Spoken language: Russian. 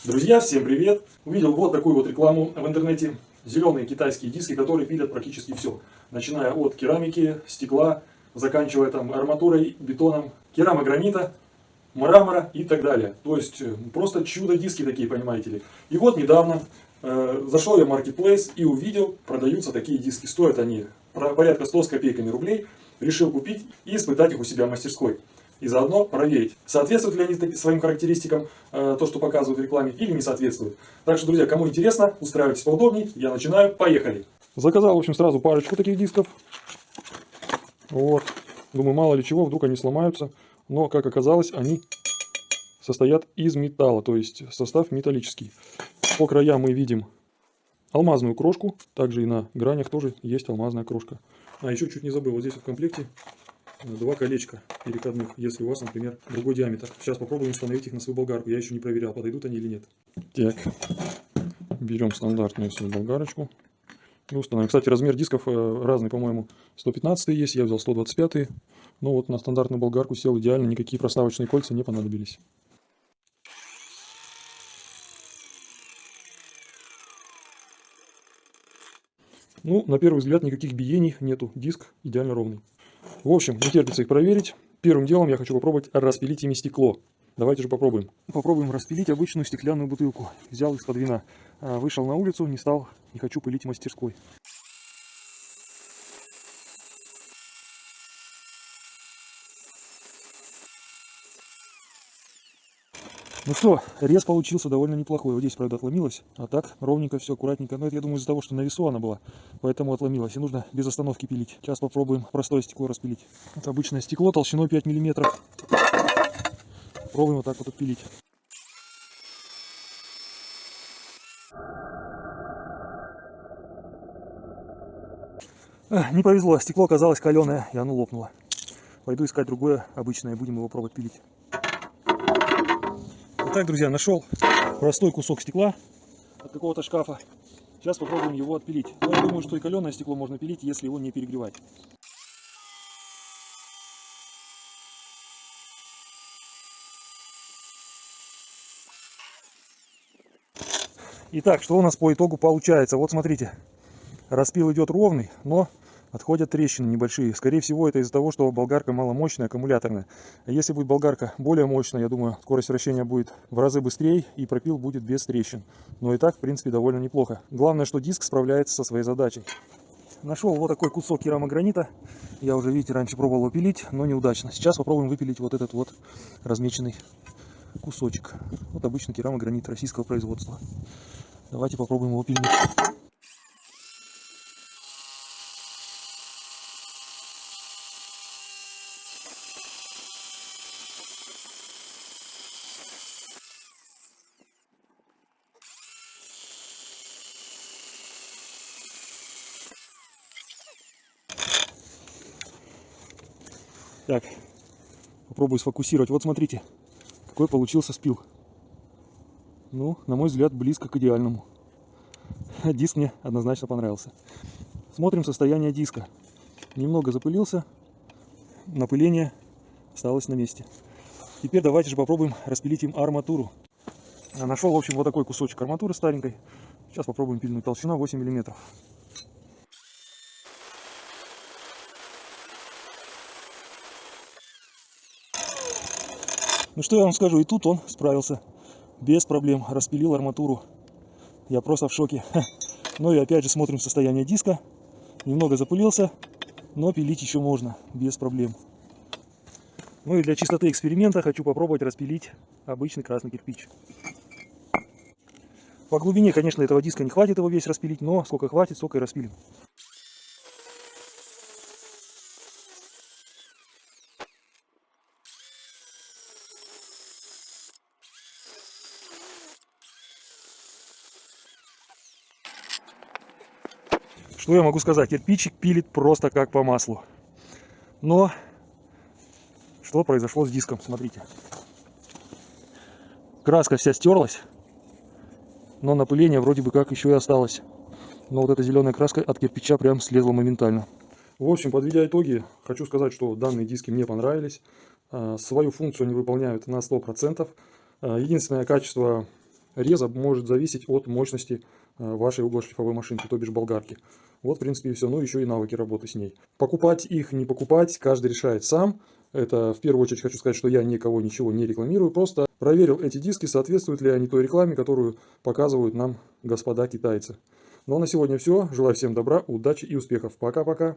Друзья, всем привет! Увидел вот такую вот рекламу в интернете. Зеленые китайские диски, которые пилят практически все. Начиная от керамики, стекла, заканчивая там арматурой, бетоном, керамогранита, мрамора и так далее. То есть просто чудо-диски такие, понимаете ли. И вот недавно зашел я в Marketplace и увидел, продаются такие диски. Стоят они порядка 100 с копейками рублей. Решил купить и испытать их у себя в мастерской. И заодно проверить, соответствуют ли они своим характеристикам, то, что показывают в рекламе, или не соответствуют. Так что, друзья, кому интересно, устраивайтесь поудобнее. Я начинаю. Поехали. Заказал, в общем, сразу парочку таких дисков. Вот. Думаю, мало ли чего, вдруг они сломаются. Но, как оказалось, они состоят из металла, то есть состав металлический. По краям мы видим алмазную крошку. Также и на гранях тоже есть алмазная крошка. А еще чуть не забыл, вот здесь в комплекте два колечка переходных, если у вас, например, другой диаметр. Сейчас попробуем установить их на свою болгарку. Я еще не проверял, подойдут они или нет. Так, берем стандартную свою болгарочку и установим. Кстати, размер дисков разный, по-моему, 115 есть, я взял 125. Но вот на стандартную болгарку сел идеально, никакие проставочные кольца не понадобились. Ну, на первый взгляд никаких биений нету, диск идеально ровный. В общем, не терпится их проверить. Первым делом я хочу попробовать распилить ими стекло. Давайте же попробуем. Попробуем распилить обычную стеклянную бутылку. Взял из-под вина. Вышел на улицу, не хочу пылить в мастерской. Ну что, рез получился довольно неплохой. Вот здесь, правда, отломилось. А так, ровненько все, аккуратненько. Но это, я думаю, из-за того, что на весу она была. Поэтому отломилась. И нужно без остановки пилить. Сейчас попробуем простое стекло распилить. Это обычное стекло толщиной 5 мм. Пробуем вот так вот отпилить. Не повезло. Стекло оказалось каленое, и оно лопнуло. Пойду искать другое обычное. Будем его пробовать пилить. Итак, друзья, нашел простой кусок стекла от какого-то шкафа. Сейчас попробуем его отпилить. Но я думаю, что и каленое стекло можно пилить, если его не перегревать. Итак, что у нас по итогу получается? Вот смотрите, распил идет ровный, но отходят трещины небольшие. Скорее всего, это из-за того, что болгарка маломощная, аккумуляторная. А если будет болгарка более мощная, я думаю, скорость вращения будет в разы быстрее и пропил будет без трещин. Но и так, в принципе, довольно неплохо. Главное, что диск справляется со своей задачей. Нашел вот такой кусок керамогранита. Я уже, видите, раньше пробовал его пилить, но неудачно. Сейчас попробуем выпилить вот этот вот размеченный кусочек. Вот обычный керамогранит российского производства. Давайте попробуем его пилить. Так, попробую сфокусировать. Вот смотрите, какой получился спил. Ну, на мой взгляд, близко к идеальному. Диск мне однозначно понравился. Смотрим состояние диска. Немного запылился, напыление осталось на месте. Теперь давайте же попробуем распилить им арматуру. Нашел, в общем, вот такой кусочек арматуры старенькой. Сейчас попробуем пильнуть. Толщина 8 мм. Ну что я вам скажу, и тут он справился. Без проблем распилил арматуру. Я просто в шоке. Ну и опять же смотрим состояние диска. Немного запылился, но пилить еще можно, без проблем. Ну и для чистоты эксперимента хочу попробовать распилить обычный красный кирпич. По глубине, конечно, этого диска не хватит его весь распилить, но сколько хватит, столько и распилим. Что я могу сказать? Кирпичик пилит просто как по маслу. Но что произошло с диском? Смотрите. Краска вся стерлась, но напыление вроде бы как еще и осталось. Но вот эта зеленая краска от кирпича прям слезла моментально. В общем, подведя итоги, хочу сказать, что данные диски мне понравились. Свою функцию они выполняют на 100%. Единственное качество реза может зависеть от мощности вашей углошлифовой машинки, то бишь болгарки. Вот, в принципе, и все. Ну, еще и навыки работы с ней. Покупать их, не покупать, каждый решает сам. Это, в первую очередь, хочу сказать, что я никого ничего не рекламирую. Просто проверил эти диски, соответствуют ли они той рекламе, которую показывают нам господа китайцы. Ну, а на сегодня все. Желаю всем добра, удачи и успехов. Пока-пока.